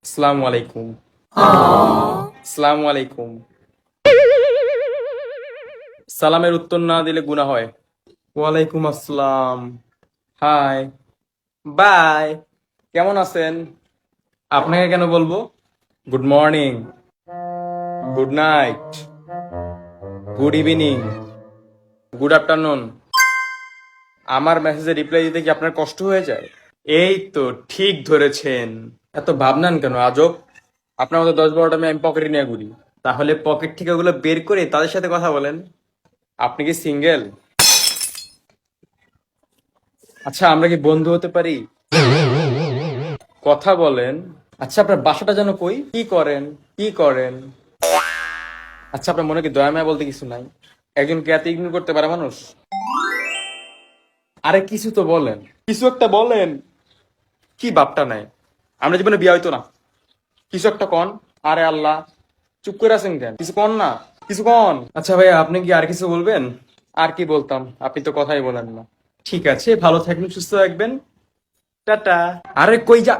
আসসালামু আলাইকুম। আসসালামু আলাইকুম। সালামের উত্তর না দিলে গুনাহ হয়। ওয়ালাইকুম আসসালাম। হাই। বাই। কেমন আছেন? আপনাকে কেন বলবো? Good morning, good night, good evening, good afternoon. আমার মেসেজে রিপ্লাই দিতে কি আপনার কষ্ট হয়ে যায়? এই তো ঠিক ধরেছেন। এত ভাবনান কেন আজব? আপনার মতো 10-12টা মেয়ে আমি পকেটে নিয়ে ঘুরি। তাহলে পকেট থেকে ওগুলো বের করে তাদের সাথে কথা বলেন। আপনি কি সিঙ্গেল? আচ্ছা, আমরা কি বন্ধু হতে পারি? কথা বলেন। আচ্ছা, আপনার বাসাটা যেন কই? কি করেন? কি করেন? আচ্ছা, আপনার মনে কি দয়া মায়া বলতে কিছু নাই? একজনকে এত ইগনোর করতে পারে মানুষ? আরে কিছু তো বলেন, কিছু একটা বলেন। কি বাপটা নাই? আমরা জীবনে বিয়ে হইতো না। কিছু একটা কন। আরে আল্লাহ, চুপ করে আছেন কেন? কিছু কন না, কিছু কন। আচ্ছা ভাইয়া, আপনি কি আর কিছু বলবেন? আর কি বলতাম, আপনি তো কথাই বলেন না। ঠিক আছে, ভালো থাকবেন, সুস্থ থাকবেন। টাটা। আরে কই যা